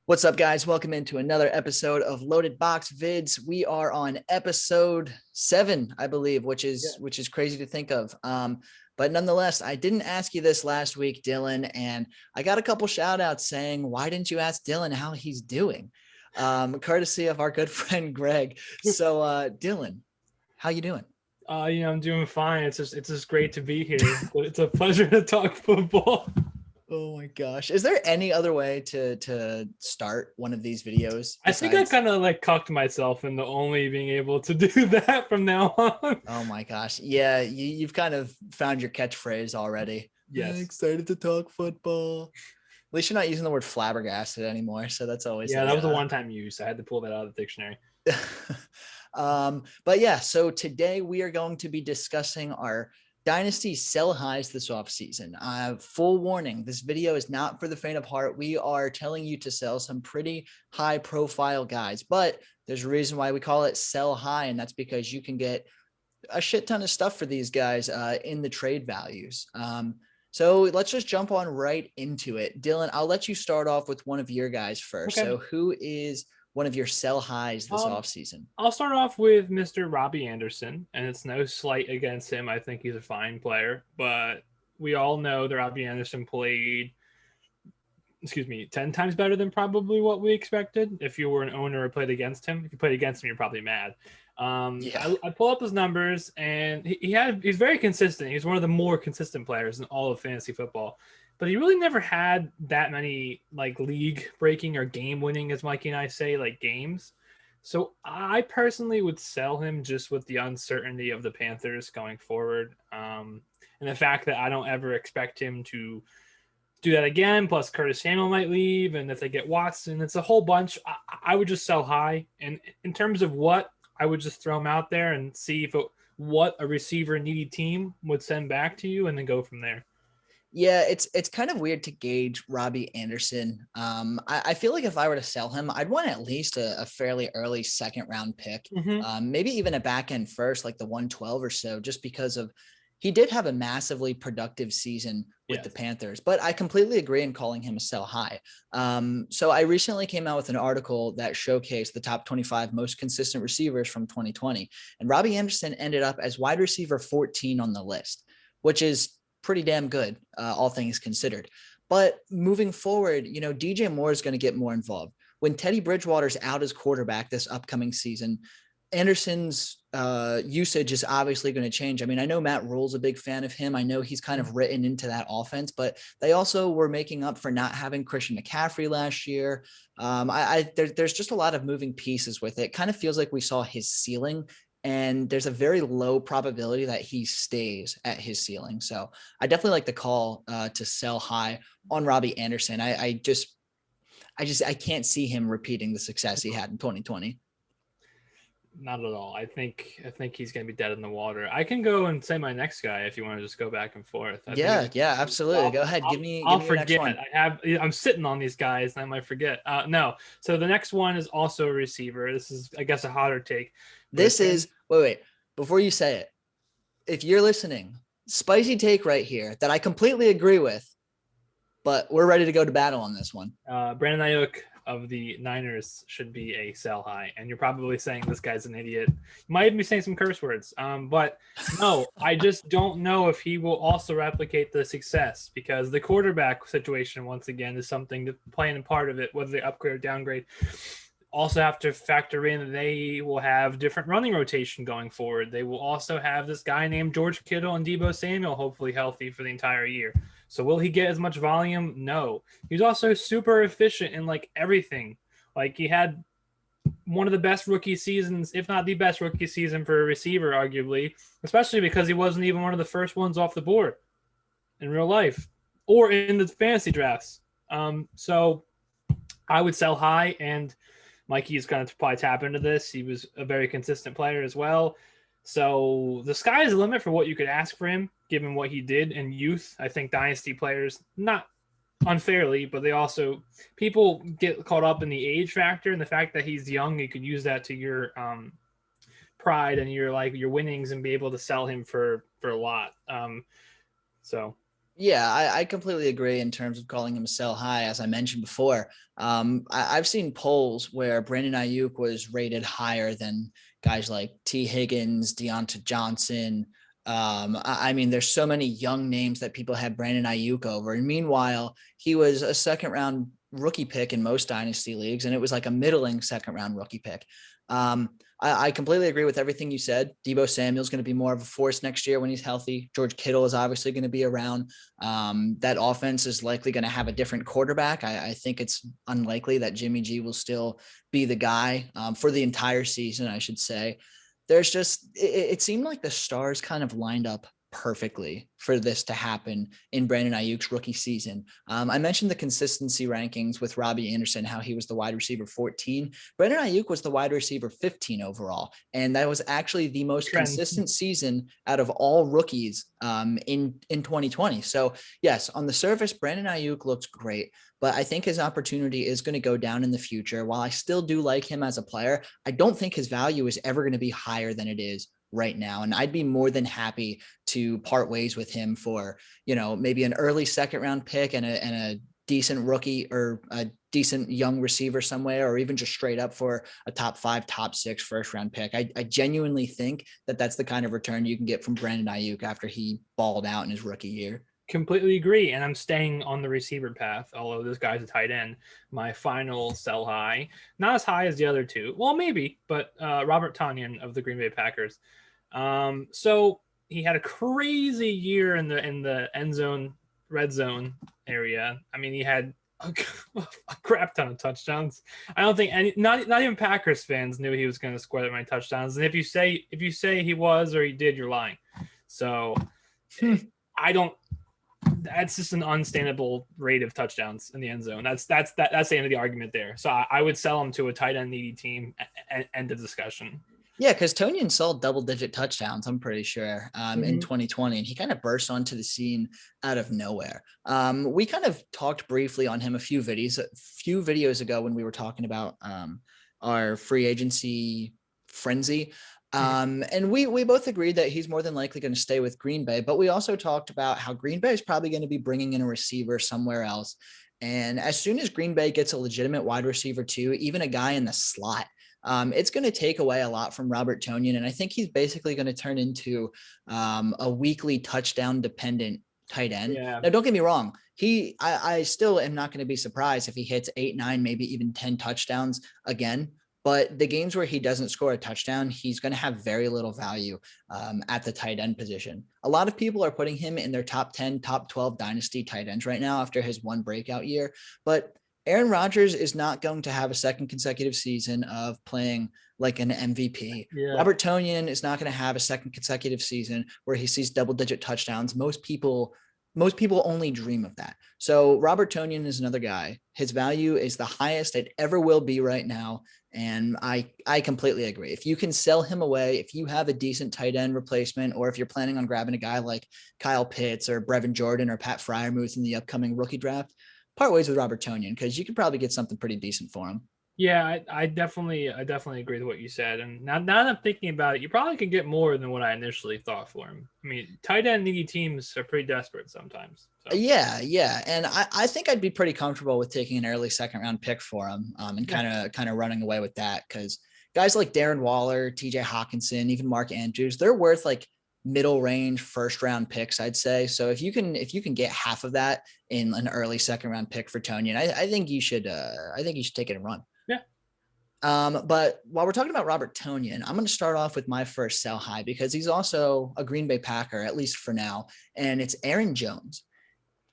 What's up, guys? Welcome into another episode of Loaded Box Vids. We are on episode 7, I believe, which is crazy to think of. But nonetheless, I didn't ask you this last week, Dylan, and I got a couple shout outs saying, why didn't you ask Dylan how he's doing? Courtesy of our good friend Greg. So Dylan, how you doing? I'm doing fine. It's just great to be here. It's a pleasure to talk football. Oh my gosh. Is there any other way to start one of these videos? I think I kind of like cucked myself into only being able to do that from now on. Oh my gosh. Yeah, you've kind of found your catchphrase already. Yes. Excited to talk football. At least you're not using the word flabbergasted anymore. So that's always that was a one-time use. I had to pull that out of the dictionary. But yeah, so today we are going to be discussing our Dynasty sell highs this offseason. Full warning, this video is not for the faint of heart. We are telling you to sell some pretty high profile guys, but there's a reason why we call it sell high, and that's because you can get a shit ton of stuff for these guys in the trade values. So let's just jump on right into it. Dylan, I'll let you start off with one of your guys first. Okay. So who is one of your sell highs this offseason? I'll start off with Mr. Robbie Anderson, and it's no slight against him. I think he's a fine player, but we all know that Robbie Anderson played, 10 times better than probably what we expected. If you were an owner or played against him, if you played against him, you're probably mad. I pull up his numbers, and he's very consistent. He's one of the more consistent players in all of fantasy football. But he really never had that many like league breaking or game winning, as Mikey and I say, like games. So I personally would sell him just with the uncertainty of the Panthers going forward. And the fact that I don't ever expect him to do that again. Plus Curtis Samuel might leave. And if they get Watson, it's a whole bunch. I would just sell high. And in terms of what, I would just throw him out there and see what a receiver needy team would send back to you and then go from there. Yeah, it's kind of weird to gauge Robbie Anderson. I feel like if I were to sell him, I'd want at least a fairly early second round pick, maybe even a back end first, like the 112 or so, just because he did have a massively productive season with the Panthers. But I completely agree in calling him a sell high. So I recently came out with an article that showcased the top 25 most consistent receivers from 2020, and Robbie Anderson ended up as wide receiver 14 on the list, which is pretty damn good, all things considered. But moving forward, DJ Moore is going to get more involved. When Teddy Bridgewater's out as quarterback this upcoming season, Anderson's usage is obviously going to change. I mean, I know Matt Rule's a big fan of him. I know he's kind of written into that offense, but they also were making up for not having Christian McCaffrey last year. There's just a lot of moving pieces with it. Kind of feels like we saw his ceiling, and there's a very low probability that he stays at his ceiling. So I definitely like the call to sell high on Robbie Anderson. I can't see him repeating the success he had in 2020. Not at all. I think he's going to be dead in the water. I can go and say my next guy if you want to just go back and forth. Yeah, absolutely. Go ahead. Give me forget. Next one. I'm sitting on these guys and I might forget. No. So the next one is also a receiver. This is, I guess, a hotter take. Wait, before you say it, if you're listening, spicy take right here that I completely agree with, but we're ready to go to battle on this one. Brandon Nyok of the Niners should be a sell high, and you're probably saying this guy's an idiot. You might even be saying some curse words, but no, I just don't know if he will also replicate the success, because the quarterback situation, once again, is something to play in part of it, whether they upgrade or downgrade. Also have to factor in that they will have different running rotation going forward. They will also have this guy named George Kittle and Deebo Samuel hopefully healthy for the entire year. So will he get as much volume? No. He's also super efficient in like everything. Like he had one of the best rookie seasons, if not the best rookie season for a receiver, arguably, especially because he wasn't even one of the first ones off the board in real life or in the fantasy drafts. So I would sell high, and Mikey's going to probably tap into this. He was a very consistent player as well. So the sky is the limit for what you could ask for him, given what he did in youth. I think Dynasty players, not unfairly, but people get caught up in the age factor and the fact that he's young. You could use that to your pride and your winnings and be able to sell him for a lot. Yeah, I completely agree in terms of calling him a sell high. As I mentioned before, I've seen polls where Brandon Ayuk was rated higher than guys like T. Higgins, Deonta Johnson. I mean, there's so many young names that people had Brandon Ayuk over. And meanwhile, he was a second round rookie pick in most dynasty leagues, and it was like a middling second round rookie pick. Um, I completely agree with everything you said. Deebo Samuel's going to be more of a force next year when he's healthy. George Kittle is obviously going to be around. That offense is likely going to have a different quarterback. I think it's unlikely that Jimmy G will still be the guy for the entire season, I should say. There's just, it seemed like the stars kind of lined up perfectly for this to happen in Brandon Ayuk's rookie season. I mentioned the consistency rankings with Robbie Anderson, how he was the wide receiver 14. Brandon Ayuk was the wide receiver 15 overall. And that was actually the most consistent season out of all rookies in 2020. So yes, on the surface, Brandon Ayuk looks great, but I think his opportunity is going to go down in the future. While I still do like him as a player, I don't think his value is ever going to be higher than it is right now. And I'd be more than happy to part ways with him for, maybe an early second round pick and a decent rookie or a decent young receiver somewhere, or even just straight up for a top 5, top 6 first round pick. I genuinely think that that's the kind of return you can get from Brandon Ayuk after he balled out in his rookie year. Completely agree. And I'm staying on the receiver path, although this guy's a tight end. My final sell high, not as high as the other two. Well, maybe, but Robert Tonyan of the Green Bay Packers. So he had a crazy year in the end zone, red zone area. I mean, he had a crap ton of touchdowns. I don't think not even Packers fans knew he was going to score that many touchdowns. And if you say he was or he did, you're lying. So I don't. That's just an unstandable rate of touchdowns in the end zone. That's the end of the argument there. So I would sell him to a tight end needy team. End of discussion. Yeah, because Tonyan saw double-digit touchdowns, I'm pretty sure, in 2020, and he kind of burst onto the scene out of nowhere. We kind of talked briefly on him a few videos ago when we were talking about our free agency frenzy. And we both agreed that he's more than likely going to stay with Green Bay, but we also talked about how Green Bay is probably going to be bringing in a receiver somewhere else. And as soon as Green Bay gets a legitimate wide receiver too, even a guy in the slot, it's going to take away a lot from Robert Tonyan. And I think he's basically going to turn into a weekly touchdown dependent tight end. Yeah. Now, don't get me wrong. I still am not going to be surprised if he hits 8, 9, maybe even 10 touchdowns again. But the games where he doesn't score a touchdown, he's going to have very little value at the tight end position. A lot of people are putting him in their top 10, top 12 dynasty tight ends right now after his one breakout year. But Aaron Rodgers is not going to have a second consecutive season of playing like an MVP. Yeah. Robert Tonyan is not going to have a second consecutive season where he sees double-digit touchdowns. Most people only dream of that. So Robert Tonyan is another guy. His value is the highest it ever will be right now. And I completely agree. If you can sell him away, if you have a decent tight end replacement, or if you're planning on grabbing a guy like Kyle Pitts or Brevin Jordan or Pat Freiermuth in the upcoming rookie draft, part ways with Robert Tonyan, because you could probably get something pretty decent for him. Yeah, I definitely agree with what you said. And now that I'm thinking about it, you probably could get more than what I initially thought for him. I mean, tight end needy teams are pretty desperate sometimes. So. Yeah. And I think I'd be pretty comfortable with taking an early second round pick for him and kind of running away with that, because guys like Darren Waller, TJ Hawkinson, even Mark Andrews, they're worth like middle range first round picks, I'd say. So if you can get half of that in an early second round pick for Tonyan, I think you should take it and run. Yeah. But while we're talking about Robert Tonyan, I'm going to start off with my first sell high, because he's also a Green Bay Packer, at least for now, and it's Aaron Jones.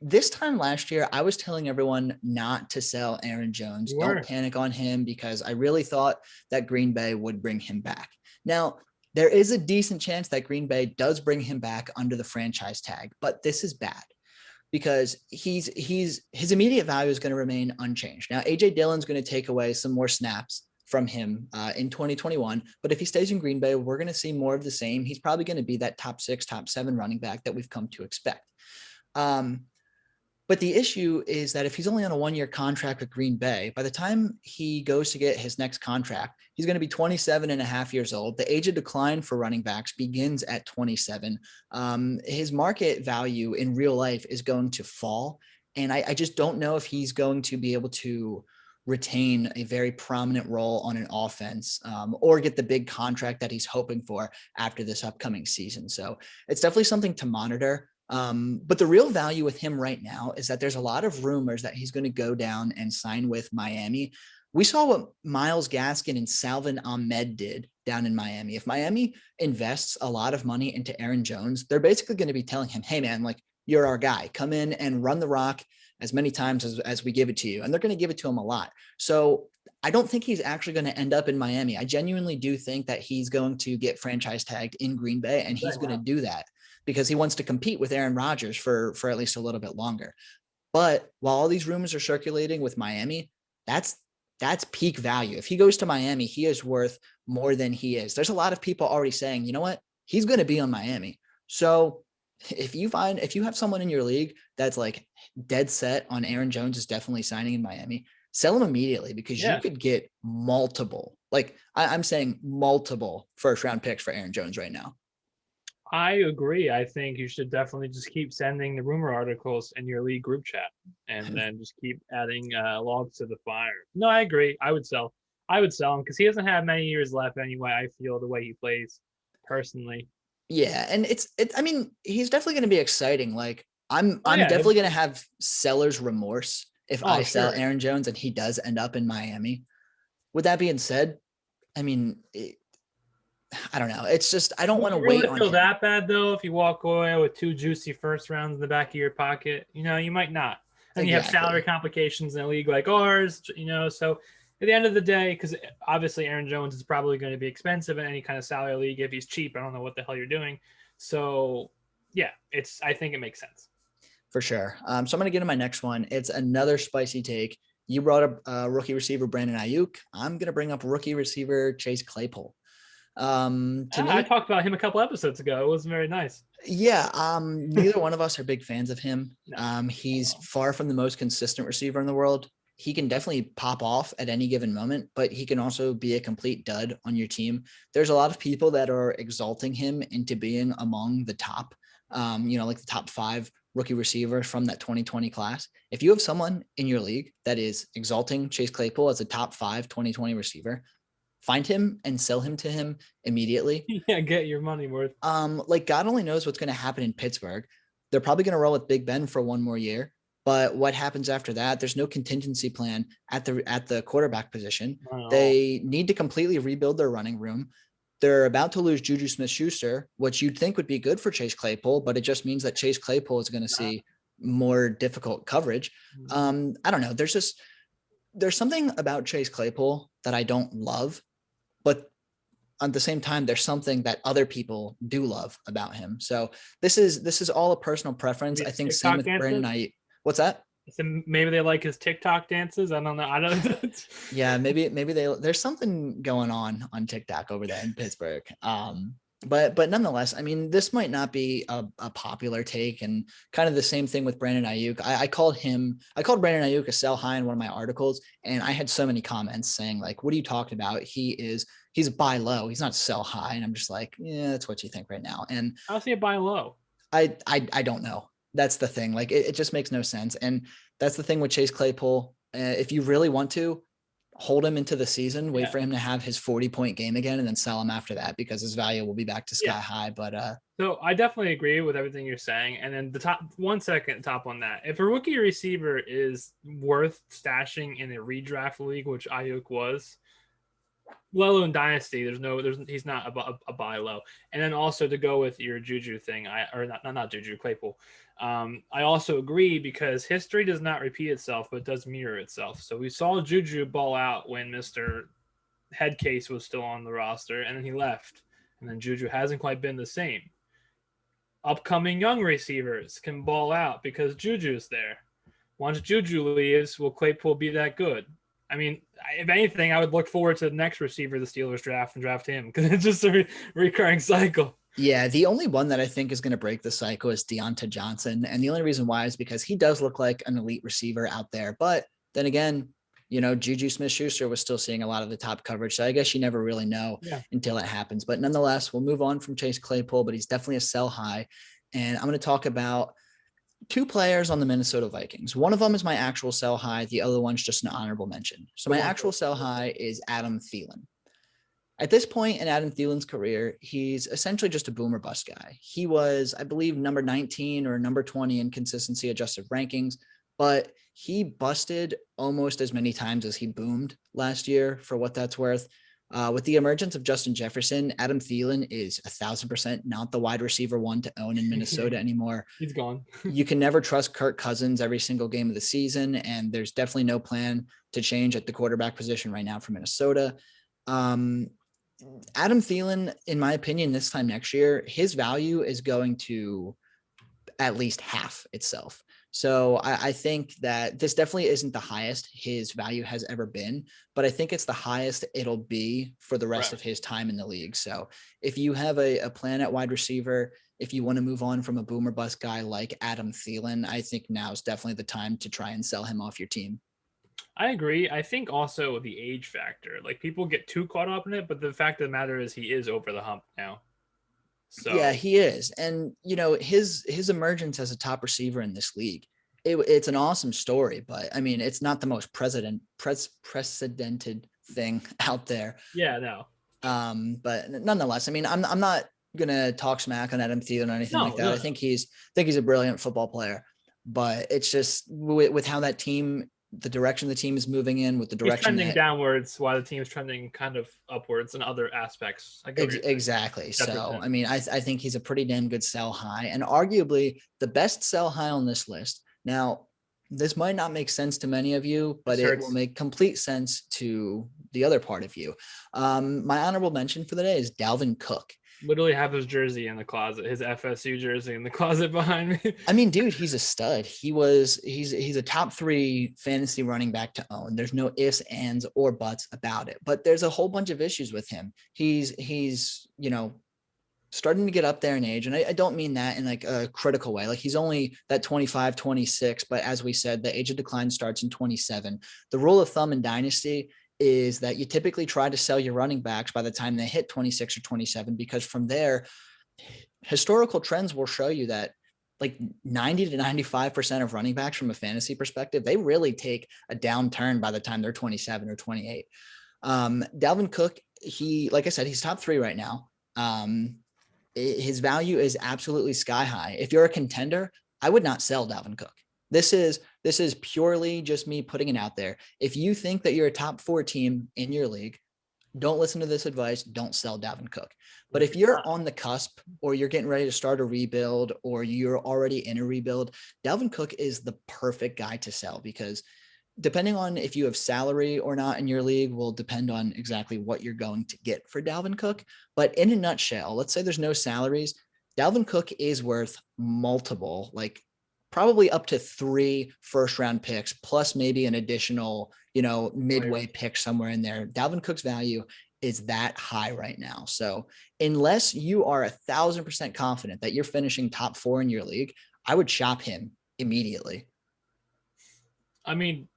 This time last year, I was telling everyone not to sell Aaron Jones. Don't panic on him, because I really thought that Green Bay would bring him back. Now, there is a decent chance that Green Bay does bring him back under the franchise tag, but this is bad, because his immediate value is going to remain unchanged. Now, AJ Dillon's going to take away some more snaps from him in 2021, but if he stays in Green Bay, we're going to see more of the same. He's probably going to be that top 6, top 7 running back that we've come to expect. But the issue is that if he's only on a 1-year contract with Green Bay, by the time he goes to get his next contract, he's going to be 27 and a half years old. The age of decline for running backs begins at 27. His market value in real life is going to fall. And I just don't know if he's going to be able to retain a very prominent role on an offense or get the big contract that he's hoping for after this upcoming season. So it's definitely something to monitor. But the real value with him right now is that there's a lot of rumors that he's going to go down and sign with Miami. We saw what Myles Gaskin and Salvin Ahmed did down in Miami. If Miami invests a lot of money into Aaron Jones, they're basically going to be telling him, hey man, like you're our guy, come in and run the rock as many times as we give it to you. And they're going to give it to him a lot. So I don't think he's actually going to end up in Miami. I genuinely do think that he's going to get franchise tagged in Green Bay, and he's going to do that because he wants to compete with Aaron Rodgers for at least a little bit longer. But while all these rumors are circulating with Miami, that's peak value. If he goes to Miami, he is worth more than he is. There's a lot of people already saying, you know what, he's going to be on Miami. So if you have someone in your league that's like dead set on Aaron Jones is definitely signing in Miami, sell him immediately because you could get multiple, like I'm saying multiple first round picks for Aaron Jones right now. I agree. I think you should definitely just keep sending the rumor articles in your league group chat and then just keep adding logs to the fire. No, I agree. I would sell him because he doesn't have many years left anyway. I feel the way he plays personally. Yeah. And I mean, he's definitely going to be exciting. Like I'm definitely going to have seller's remorse if I sell Aaron Jones and he does end up in Miami. With that being said, I mean, I don't know. It's just, I don't want to wait on feel that bad though. If you walk away with 2 juicy first rounds in the back of your pocket, you might not. And you have salary complications in a league like ours, so at the end of the day, because obviously Aaron Jones is probably going to be expensive in any kind of salary league. If he's cheap, I don't know what the hell you're doing. So yeah, I think it makes sense. For sure. So I'm going to get to my next one. It's another spicy take. You brought up rookie receiver Brandon Ayuk. I'm going to bring up rookie receiver Chase Claypole. I talked about him a couple episodes ago. It was very nice. Yeah. Neither one of us are big fans of him. He's far from the most consistent receiver in the world. He can definitely pop off at any given moment, but he can also be a complete dud on your team. There's a lot of people that are exalting him into being among the top, like the top 5 rookie receivers from that 2020 class. If you have someone in your league that is exalting Chase Claypool as a top 5 2020 receiver, find him and sell him to him immediately. Yeah, get your money worth. Like God only knows what's going to happen in Pittsburgh. They're probably going to roll with Big Ben for one more year. But what happens after that? There's no contingency plan at the quarterback position. They need to completely rebuild their running room. They're about to lose Juju Smith-Schuster, which you'd think would be good for Chase Claypool, but it just means that Chase Claypool is going to see more difficult coverage. I don't know. There's something about Chase Claypool that I don't love, but at the same time, there's something that other people do love about him. So this is all a personal preference. I think same with Brandon Ayuk. What's that? So maybe they like his TikTok dances. I don't know. Yeah, maybe there's something going on TikTok over there in Pittsburgh. But nonetheless, I mean, this might not be a popular take, and kind of the same thing with Brandon Ayuk. I called Brandon Ayuk a sell high in one of my articles, and I had so many comments saying like, what are you talking about? He's a buy low. He's not sell high. And I'm just like, yeah, that's what you think right now. And I'll see a buy low. I don't know. That's the thing. Like it just makes no sense. And that's the thing with Chase Claypool. If you really want to hold him into the season, wait for him to have his 40-point game again, and then sell him after that because his value will be back to sky high. But so I definitely agree with everything you're saying. And then the top on that, if a rookie receiver is worth stashing in a redraft league, which Ayuk was, let alone Dynasty, he's not a buy low. And then also to go with your Juju thing, not Juju, Claypool. I also agree because history does not repeat itself, but it does mirror itself. So we saw Juju ball out when Mr. Headcase was still on the roster, and then he left. And then Juju hasn't quite been the same. Upcoming young receivers can ball out because Juju's there. Once Juju leaves, will Claypool be that good? I mean, if anything, I would look forward to the next receiver the Steelers draft and draft him because it's just a recurring cycle. Yeah, the only one that I think is going to break the cycle is Deonta Johnson. And the only reason why is because he does look like an elite receiver out there. But then again, Juju Smith-Schuster was still seeing a lot of the top coverage. So I guess you never really know until it happens. But nonetheless, we'll move on from Chase Claypole, but he's definitely a sell high. And I'm going to talk about two players on the Minnesota Vikings. One of them is my actual sell high. The other one's just an honorable mention. So my actual sell high is Adam Thielen. At this point in Adam Thielen's career, he's essentially just a boomer bust guy. He was, I believe, number 19 or number 20 in consistency adjusted rankings, but he busted almost as many times as he boomed last year, for what that's worth. With the emergence of Justin Jefferson, Adam Thielen is 1,000% not the wide receiver one to own in Minnesota anymore. He's gone. You can never trust Kirk Cousins every single game of the season, and there's definitely no plan to change at the quarterback position right now for Minnesota. Adam Thielen, in my opinion, this time next year, his value is going to at least half itself. So I think that this definitely isn't the highest his value has ever been, but I think it's the highest it'll be for the rest of his time in the league. So if you have a plan at wide receiver, if you want to move on from a boomer bust guy like Adam Thielen, I think now is definitely the time to try and sell him off your team. I agree. I think also the age factor, like people get too caught up in it, but the fact of the matter is he is over the hump now. So yeah, he is. And his emergence as a top receiver in this league, it's an awesome story, but I mean, it's not the most precedented thing out there. Yeah, no. But nonetheless, I mean, I'm not gonna talk smack on Adam Thielen or anything like that. No. I think he's a brilliant football player, but it's just with how that team, the direction the team is moving in, with the direction trending downwards while the team is trending kind of upwards in other aspects. Exactly. So, I mean, I think he's a pretty damn good sell high, and arguably the best sell high on this list. Now, this might not make sense to many of you, but it will make complete sense to the other part of you. My honorable mention for the day is Dalvin Cook. Literally have his jersey in the closet, his FSU jersey in the closet behind me. I mean, dude, he's a stud. He's a top 3 fantasy running back to own. There's no ifs, ands, or buts about it, but there's a whole bunch of issues with him. He's starting to get up there in age. And I don't mean that in like a critical way. Like he's only that 25, 26, but as we said, the age of decline starts in 27. The rule of thumb in Dynasty is that you typically try to sell your running backs by the time they hit 26 or 27, because from there, historical trends will show you that like 90 to 95% of running backs from a fantasy perspective, they really take a downturn by the time they're 27 or 28. Dalvin Cook, like I said, he's top 3 right now. His value is absolutely sky high. If you're a contender, I would not sell Dalvin Cook. This is purely just me putting it out there. If you think that you're a top 4 team in your league, don't listen to this advice. Don't sell Dalvin Cook. But if you're on the cusp, or you're getting ready to start a rebuild, or you're already in a rebuild, Dalvin Cook is the perfect guy to sell, because depending on if you have salary or not in your league will depend on exactly what you're going to get for Dalvin Cook. But in a nutshell, let's say there's no salaries. Dalvin Cook is worth multiple, like probably up to 3 first-round picks, plus maybe an additional, midway pick somewhere in there. Dalvin Cook's value is that high right now. So unless you are 1,000% confident that you're finishing top 4 in your league, I would shop him immediately. I mean,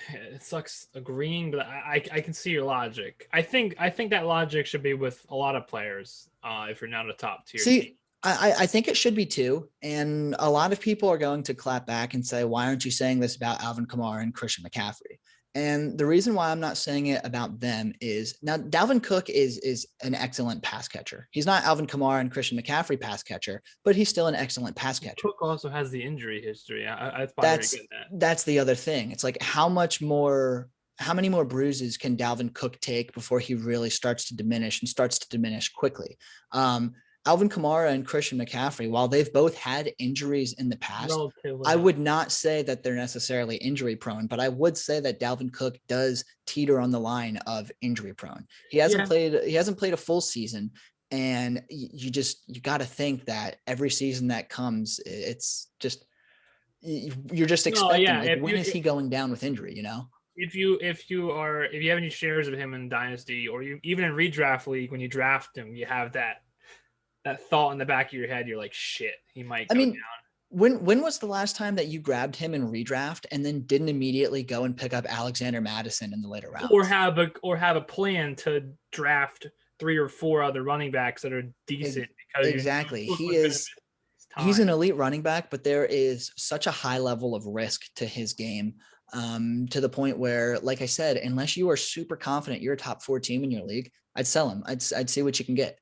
it sucks agreeing, but I can see your logic. I think that logic should be with a lot of players. If you're not a top tier team. I think it should be too. And a lot of people are going to clap back and say, why aren't you saying this about Alvin Kamara and Christian McCaffrey? And the reason why I'm not saying it about them is, now Dalvin Cook is an excellent pass catcher. He's not Alvin Kamara and Christian McCaffrey pass catcher, but he's still an excellent pass catcher. Cook also has the injury history. That's the other thing. It's like, how many more bruises can Dalvin Cook take before he really starts to diminish quickly? Alvin Kamara and Christian McCaffrey, while they've both had injuries in the past, I would not say that they're necessarily injury prone, but I would say that Dalvin Cook does teeter on the line of injury prone. He hasn't played a full season, and you got to think that every season that comes, it's just, you're just expecting, when is he going down with injury, If you have any shares of him in Dynasty, or even in redraft league, when you draft him, you have that that thought in the back of your head. You're like, shit, he might I go mean, down. when was the last time that you grabbed him in redraft and then didn't immediately go and pick up Alexander Madison in the later rounds? Or have a plan to draft 3 or 4 other running backs that are decent because exactly. He's an elite running back, but there is such a high level of risk to his game, to the point where, like I said, unless you are super confident you're a top 4 team in your league, I'd sell him. I'd see what you can get.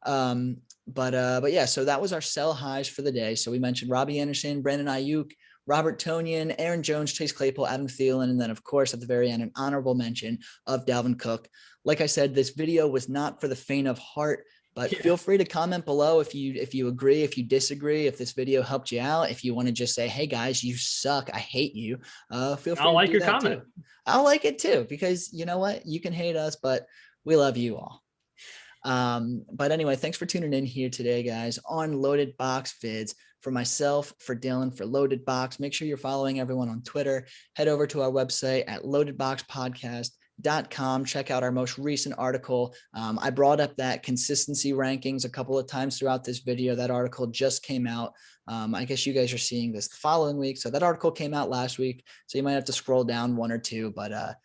But yeah, so that was our sell highs for the day. So we mentioned Robbie Anderson, Brandon Ayuk, Robert Tonyan, Aaron Jones, Chase Claypole, Adam Thielen, and then of course at the very end, an honorable mention of Dalvin Cook. Like I said, this video was not for the faint of heart, but feel free to comment below if you agree, if you disagree, if this video helped you out, if you want to just say, hey guys, you suck, I hate you. Feel free I'll like to do your that comment. too. I'll like it too, because you know what? You can hate us, but we love you all. But anyway, thanks for tuning in here today, guys, on Loaded Box Vids. For myself, for Dylan, for Loaded Box, make sure you're following everyone on Twitter. Head over to our website at loadedboxpodcast.com. Check out our most recent article. I brought up that consistency rankings a couple of times throughout this video. That article just came out. I guess you guys are seeing this the following week. So that article came out last week. So you might have to scroll down 1 or 2, but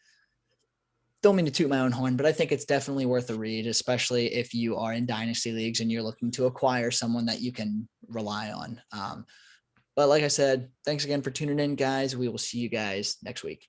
don't mean to toot my own horn, but I think it's definitely worth a read, especially if you are in dynasty leagues and you're looking to acquire someone that you can rely on. But like I said, thanks again for tuning in, guys. We will see you guys next week.